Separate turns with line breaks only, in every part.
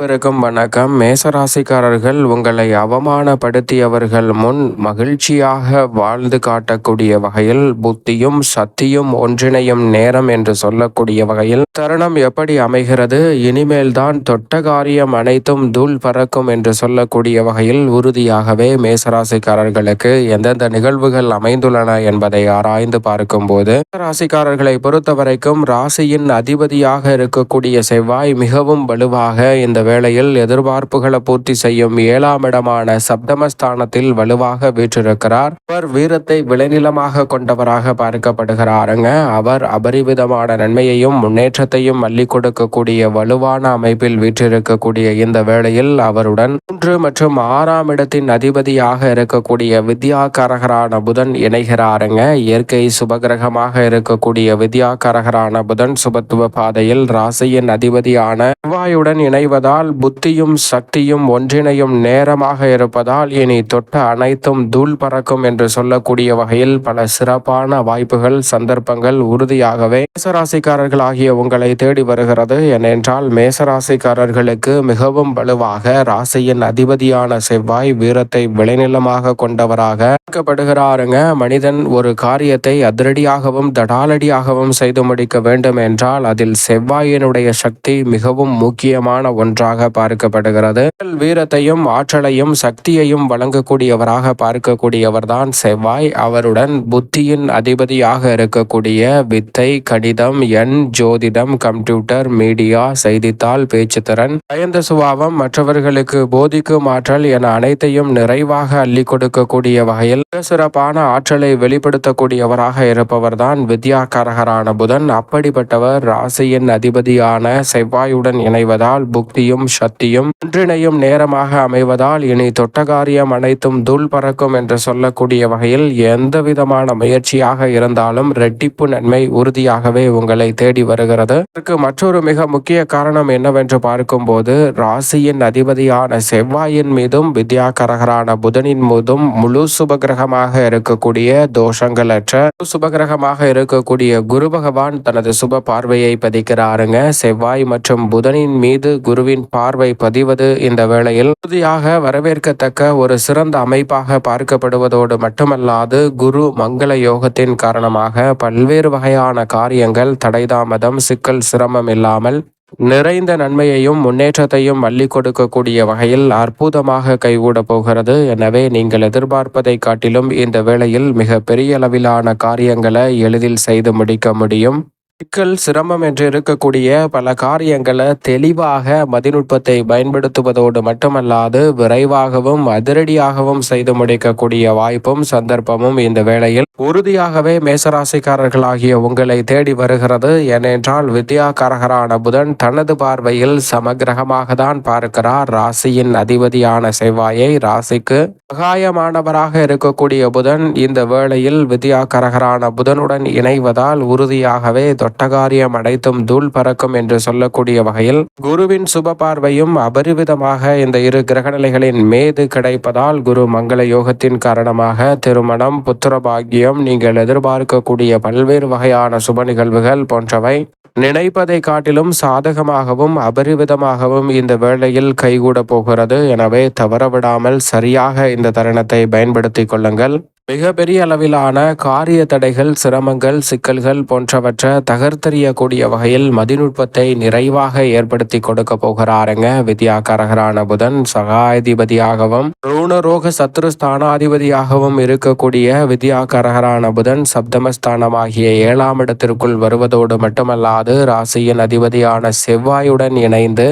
அனைவருக்கும் வணக்கம். மேசராசிக்காரர்கள் உங்களை அவமானப்படுத்தியவர்கள் முன் மகிழ்ச்சியாக வாழ்ந்து காட்டக்கூடிய வகையில் புத்தியும் சக்தியும் ஒன்றிணையும் நேரம் என்று சொல்லக்கூடிய வகையில் தருணம் எப்படி அமைகிறது? இனிமேல் தான் தொட்ட காரியம் அனைத்தும் தூள் பறக்கும் என்று சொல்லக்கூடிய வகையில் உறுதியாகவே மேசராசிக்காரர்களுக்கு எந்தெந்த நிகழ்வுகள் அமைந்துள்ளன என்பதை ஆராய்ந்து பார்க்கும்போது, ராசிக்காரர்களை பொறுத்தவரைக்கும் ராசியின் அதிபதியாக இருக்கக்கூடிய செவ்வாய் மிகவும் வலுவாக இந்த வேளையில் எதிர்பார்ப்புகளை பூர்த்தி செய்யும் 7ஆம் இடமான சப்தமஸ்தானத்தில் வலுவாக வீற்றிருக்கிறார். அவர் வீரத்தை விளைநிலமாக கொண்டவராக பார்க்கப்படுகிறாருங்க. அவர் அபரிவிதமான நன்மையையும் முன்னேற்றத்தையும் அள்ளி கொடுக்கக்கூடிய வலுவான அமைப்பில் வீற்றிருக்கக்கூடிய இந்த வேளையில் அவருடன் 3 மற்றும் 6ஆம் இடத்தின் அதிபதியாக இருக்கக்கூடிய வித்யாகாரகரான புதன் இணைகிறாருங்க. இயற்கை சுபகிரகமாக இருக்கக்கூடிய வித்யாகாரகரான புதன் சுபத்துவ பாதையில் ராசியின் அதிபதியான செவ்வாயுடன் இணைவதால் புத்தியும் சக்தியும் ஒன்றிணையும் நேரமாக இருப்பதால் இனி தொட்ட அனைத்தும் தூள் பறக்கும் என்று சொல்லக்கூடிய வகையில் பல சிறப்பான வாய்ப்புகள் சந்தர்ப்பங்கள் உறுதியாகவே மேசராசிக்காரர்கள் ஆகிய உங்களை தேடி வருகிறது. ஏனென்றால் மேசராசிக்காரர்களுக்கு மிகவும் வலுவாக ராசியின் அதிபதியான செவ்வாய் வீரத்தை விளைநிலமாக கொண்டவராக பார்க்கப்படுகிறாருங்க. மனிதன் ஒரு காரியத்தை அதிரடியாகவும் தடாலடியாகவும் செய்து முடிக்க வேண்டும் என்றால் அதில் செவ்வாயினுடைய சக்தி மிகவும் முக்கியமான ஒன்றாக பார்க்கப்படுகிறது. வீரத்தையும் ஆற்றலையும் சக்தியையும் வழங்கக்கூடியவராக பார்க்கக்கூடியவர்தான் செவ்வாய். அவருடன் புத்தியின் அதிபதியாக இருக்கக்கூடிய வித்தை, கணிதம், எண், ஜோதிடம், கம்ப்யூட்டர், மீடியா, செய்தித்தாள், பேச்சுத்திறன், பயந்த சுபாவம், மற்றவர்களுக்கு போதிக்கும் ஆற்றல் என அனைத்தையும் நிறைவாக அள்ளி கொடுக்கக்கூடிய வகையில் சிறப்பான ஆற்றலை வெளிப்படுத்தக்கூடியவராக இருப்பவர்தான் வித்யாகாரகரான புதன். அப்படிப்பட்டவர் ராசியின் அதிபதியான செவ்வாயுடன் இணைவதால் புக்தியும் சக்தியும் ஒன்றிணையும் நேரமாக அமைவதால் இனி தொட்ட காரியம் அனைத்தும் தூள் பறக்கும் என்று சொல்லக்கூடிய வகையில் எந்த விதமான முயற்சியாக இருந்தாலும் ரெட்டிப்பு நன்மை உறுதியாகவே உங்களை தேடி வருகிறது. இதற்கு மற்றொரு மிக முக்கிய காரணம் என்னவென்று பார்க்கும்போது, ராசியின் அதிபதியான செவ்வாயின் மீதும் வித்யாகாரகரான புதனின் மீதும் முழு சுபகிரகமாக இருக்கக்கூடிய தோஷங்களற்ற சுபகிரகமாக இருக்கக்கூடிய குரு பகவான் தனது சுப பார்வையை பதிக்கிறாருங்க. செவ்வாய் மற்றும் புதனின் மீது குருவின் பார்வை பதிவது இந்த வேளையில் உறுதியாக வரவேற்கத்தக்க ஒரு சிறந்த அமைப்பாக பார்க்கப்படுவதோடு மட்டுமல்லாது, குரு மங்கள யோகத்தின் காரணமாக பல்வேறு வகையான காரியங்கள் தடைதாமதம் சிக்கல் சிரமம் இல்லாமல் நிறைந்த நன்மையையும் முன்னேற்றத்தையும் அள்ளி கொடுக்கக்கூடிய வகையில் அற்புதமாக கைகூட போகிறது. எனவே நீங்கள் எதிர்பார்ப்பதை காட்டிலும் இந்த வேளையில் மிக பெரிய அளவிலான காரியங்களை எளிதில் செய்து முடிக்க முடியும். சிக்கல் சிரமம் என்று இருக்கக்கூடிய பல காரியங்களை தெளிவாக மதிநுட்பத்தை பயன்படுத்துவதோடு மட்டுமல்லாது விரைவாகவும் அதிரடியாகவும் செய்து முடிக்கக்கூடிய வாய்ப்பும் சந்தர்ப்பமும் இந்த வேளையில் உறுதியாகவே மேசராசிக்காரர்களாகிய உங்களை தேடி வருகிறது. ஏனென்றால் வித்யாகாரகரான புதன் தனது பார்வையில் சமகிரகமாக தான் பார்க்கிறார். ராசியின் அதிபதியான செவ்வாயை ராசிக்கு சகாயமானவராக இருக்கக்கூடிய புதன் இந்த வேளையில் வித்யாகாரகரான புதனுடன் இணைவதால் உறுதியாகவே தொட்டகாரியம் அனைத்தும் தூள் பறக்கும் என்று சொல்லக்கூடிய வகையில் குருவின் சுப பார்வையும் அபரிவிதமாக இந்த இரு கிரகநிலைகளின் மீது கிடைப்பதால் குரு மங்கள யோகத்தின் காரணமாக திருமணம், புத்திர பாக்கியம், நீங்கள் எதிர்பார்க்கக்கூடிய பல்வேறு வகையான சுப நிகழ்வுகள் போன்றவை நினைப்பதை காட்டிலும் சாதகமாகவும் அபரிவிதமாகவும் இந்த வேளையில் கைகூட போகிறது. எனவே தவறவிடாமல் சரியாக இந்த தருணத்தை பயன்படுத்தி கொள்ளுங்கள். மிகப்பெரிய அளவிலான காரிய தடைகள், சிரமங்கள், சிக்கல்கள் போன்றவற்றை தகர்த்தெறியக்கூடிய வகையில் மதிநுட்பத்தை நிறைவாக ஏற்படுத்தி கொடுக்க போகிறாருங்க. வித்யாகாரகரான புதன் சகாதிபதியாகவும் ருணரோக சத்ருஸ்தானாதிபதியாகவும் இருக்கக்கூடிய வித்யாகாரகரான புதன் சப்தமஸ்தானமாகிய 7ஆம் இடத்திற்குள் வருவதோடு மட்டுமல்லாது ராசியின் அதிபதியான செவ்வாயுடன் இணைந்து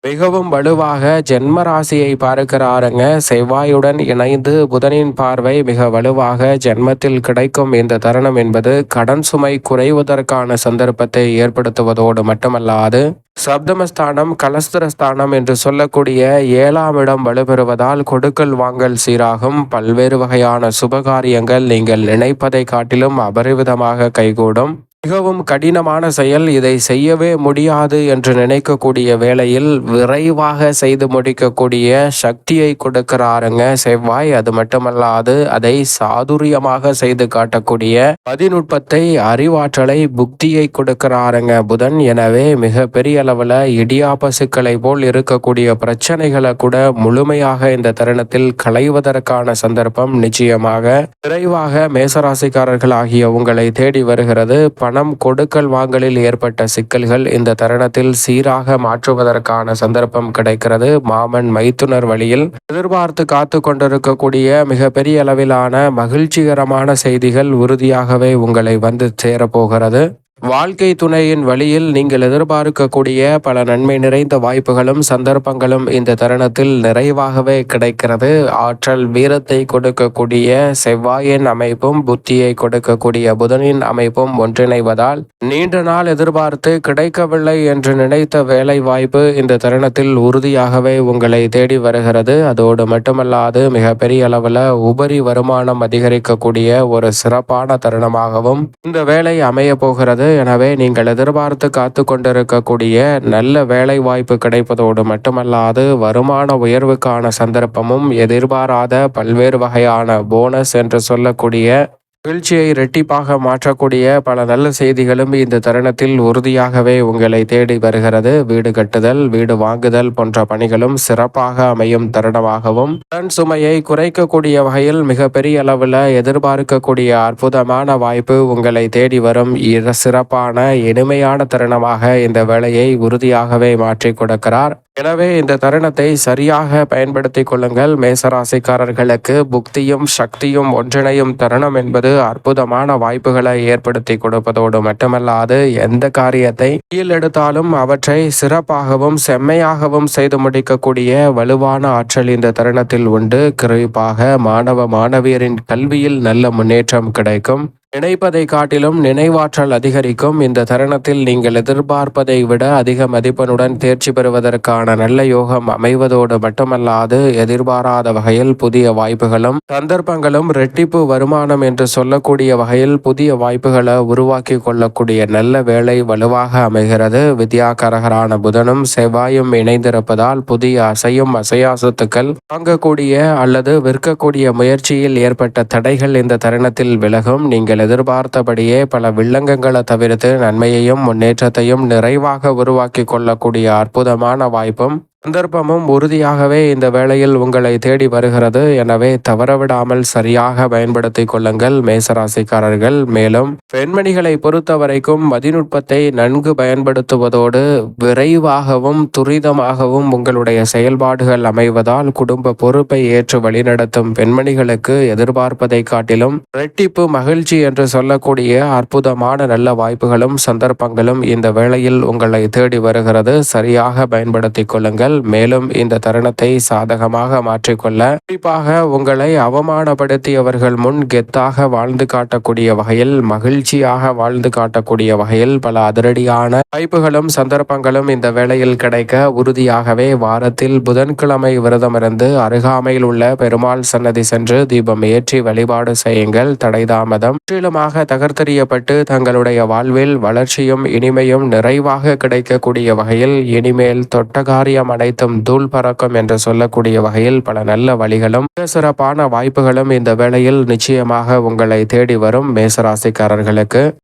மிகவும் வலுவாக ஜென்ம ராசியை பார்க்கிறாருங்க. செவ்வாயுடன் இணைந்து புதனின் பார்வை மிக வலுவாக ஜென்மத்தில் கிடைக்கும் இந்த தருணம் என்பது கடன் சுமை குறைவதற்கான சந்தர்ப்பத்தை ஏற்படுத்துவதோடு மட்டுமல்லாது சப்தமஸ்தானம் கலஸ்திரஸ்தானம் என்று சொல்லக்கூடிய 7ஆம் இடம் வலுப்பெறுவதால் கொடுக்கல் வாங்கல் சீராகும். பல்வேறு வகையான சுபகாரியங்கள் நீங்கள் நினைப்பதை காட்டிலும் அபரிவிதமாக கைகூடும். மிகவும் கடினமான செயல், இதை செய்யவே முடியாது என்று நினைக்கக்கூடிய வேளையில் விரைவாக செய்து முடிக்கக்கூடிய சக்தியை கொடுக்கிறாருங்க செவ்வாய். அது மட்டுமல்லாது அதை சாதுரியமாக செய்து காட்டக்கூடிய பதிநுட்பத்தை, அறிவாற்றலை, புத்தியை கொடுக்கிறாருங்க புதன். எனவே மிக பெரிய அளவில் இடியாப்ப சிக்கலை போல் இருக்கக்கூடிய பிரச்சனைகளை கூட முழுமையாக இந்த தருணத்தில் களைவதற்கான சந்தர்ப்பம் நிச்சயமாக விரைவாக மேசராசிக்காரர்கள் ஆகிய உங்களை தேடி வருகிறது. பணம் கொடுக்கல் வாங்கலில் ஏற்பட்ட சிக்கல்கள் இந்த தருணத்தில் சீராக மாற்றுவதற்கான சந்தர்ப்பம் கிடைக்கிறது. மாமன் மைத்துனர் வழியில் எதிர்பார்த்து காத்து கொண்டிருக்கக்கூடிய மிகப்பெரிய அளவிலான மகிழ்ச்சிகரமான செய்திகள் உறுதியாகவே உங்களை வந்து சேரப்போகிறது. வாழ்க்கை துணையின் வழியில் நீங்கள் எதிர்பார்க்கக்கூடிய பல நன்மை நிறைந்த வாய்ப்புகளும் சந்தர்ப்பங்களும் இந்த தருணத்தில் நிறைவாகவே கிடைக்கிறது. ஆற்றல் வீரத்தை கொடுக்கக்கூடிய செவ்வாயின் அமைப்பும் புத்தியை கொடுக்கக்கூடிய புதனின் அமைப்பும் ஒன்றிணைவதால் நீண்ட நாள் எதிர்பார்த்து கிடைக்கவில்லை என்று நினைத்த வேலை வாய்ப்பு இந்த தருணத்தில் உறுதியாகவே உங்களை தேடி வருகிறது. அதோடு மட்டுமல்லாது மிகப்பெரிய அளவில் உபரி வருமானம் அதிகரிக்கக்கூடிய ஒரு சிறப்பான தருணமாகவும் இந்த வேலை அமைய போகிறது. எனவே நீங்கள் எதிர்பார்த்து காத்து கொண்டிருக்கக்கூடிய நல்ல வேலை வாய்ப்பு கிடைப்பதோடு மட்டுமல்லாது வருமான உயர்வுக்கான சந்தர்ப்பமும், எதிர்பாராத பல்வேறு வகையான போனஸ் என்று சொல்லக்கூடிய மகிழ்ச்சியை இரட்டிப்பாக மாற்றக்கூடிய பல நல்ல செய்திகளும் இந்த தருணத்தில் உறுதியாகவே உங்களை தேடி வருகிறது. வீடு கட்டுதல், வீடு வாங்குதல் போன்ற பணிகளும் சிறப்பாக அமையும் தருணமாகவும், கடன் சுமையை குறைக்கக்கூடிய வகையில் மிகப்பெரிய அளவில் எதிர்பார்க்கக்கூடிய அற்புதமான வாய்ப்பு உங்களை தேடி வரும் சிறப்பான இனிமையான தருணமாக இந்த வேலையை உறுதியாகவே மாற்றி கொடுக்கிறார். எனவே இந்த தருணத்தை சரியாக பயன்படுத்திக் கொள்ளுங்கள். மேசராசிக்காரர்களுக்கு புக்தியும் சக்தியும் ஒன்றிணையும் தருணம் என்பது அற்புதமான வாய்ப்புகளை ஏற்படுத்தி கொடுப்பதோடு மட்டுமல்லாது எந்த காரியத்தை கையில் எடுத்தாலும் அவற்றை சிறப்பாகவும் செம்மையாகவும் செய்து முடிக்கக்கூடிய வலுவான ஆற்றல் இந்த தருணத்தில் உண்டு. குறிப்பாக மாணவ மாணவியரின் கல்வியில் நல்ல முன்னேற்றம் கிடைக்கும். நினைப்பதை காட்டிலும் நினைவாற்றல் அதிகரிக்கும். இந்த தருணத்தில் நீங்கள் எதிர்பார்ப்பதை விட அதிக மதிப்பெண்ணுடன் தேர்ச்சி பெறுவதற்கான நல்ல யோகம் அமைவதோடு மட்டுமல்லாது எதிர்பாராத வகையில் புதிய வாய்ப்புகளும் சந்தர்ப்பங்களும் இரட்டிப்பு வருமானம் என்று சொல்லக்கூடிய வகையில் புதிய வாய்ப்புகளை உருவாக்கி கொள்ளக்கூடிய நல்ல வேலை வலுவாக அமைகிறது. வித்யாகரகரான புதனும் செவ்வாயும் இணைந்திருப்பதால் புதிய அசையும் அசையா சொத்துக்கள் வாங்கக்கூடிய அல்லது விற்கக்கூடிய முயற்சியில் ஏற்பட்ட தடைகள் இந்த தருணத்தில் விலகும். நீங்கள் எதிர்பார்த்தபடியே பல வில்லங்கங்களை தவிர்த்து நன்மையையும் முன்னேற்றத்தையும் நிறைவாக உருவாக்கி கொள்ளக்கூடிய அற்புதமான வாய்ப்பும் சந்தர்ப்பமும் உறுதியாகவே இந்த வேளையில் உங்களை தேடி வருகிறது. எனவே தவறவிடாமல் சரியாக பயன்படுத்திக் கொள்ளுங்கள் மேசராசிக்காரர்கள். மேலும் பெண்மணிகளை பொறுத்த வரைக்கும் மதிநுட்பத்தை நன்கு பயன்படுத்துவதோடு விரைவாகவும் துரிதமாகவும் உங்களுடைய செயல்பாடுகள் அமைவதால் குடும்ப பொறுப்பை ஏற்று வழிநடத்தும் பெண்மணிகளுக்கு எதிர்பார்ப்பதை காட்டிலும் இரட்டிப்பு மகிழ்ச்சி என்று சொல்லக்கூடிய அற்புதமான நல்ல வாய்ப்புகளும் சந்தர்ப்பங்களும் இந்த வேளையில் உங்களை தேடி வருகிறது. சரியாக பயன்படுத்திக் கொள்ளுங்கள். மேலும் இந்த தருணத்தை சாதகமாக மாற்றிக்கொள்ள குறிப்பாக உங்களை அவமானப்படுத்தியவர்கள் முன் கெத்தாக வாழ்ந்து காட்டக்கூடிய வகையில், மகிழ்ச்சியாக வாழ்ந்து காட்டக்கூடிய வகையில் பல அதிரடியான வாய்ப்புகளும் சந்தர்ப்பங்களும் இந்த வேளையில் கிடைக்க உறுதியாகவே வாரத்தில் புதன்கிழமை விரதமிருந்து அருகாமையில் உள்ள பெருமாள் சன்னதி சென்று தீபம் ஏற்றி வழிபாடு செய்யுங்கள். தடைதாமதம் முற்றிலுமாக தகர்த்தெறியப்பட்டு தங்களுடைய வாழ்வில் வளர்ச்சியும் இனிமையும் நிறைவாக கிடைக்கக்கூடிய வகையில் இனிமேல் தொட்டகாரியம் அனைத்தும் தூள் பறக்கும் என்று சொல்லக்கூடிய வகையில் பல நல்ல வழிகளும் சிறப்பான வாய்ப்புகளும் இந்த வேளையில் நிச்சயமாக உங்களை தேடி வரும் மேசராசிக்காரர்களுக்கு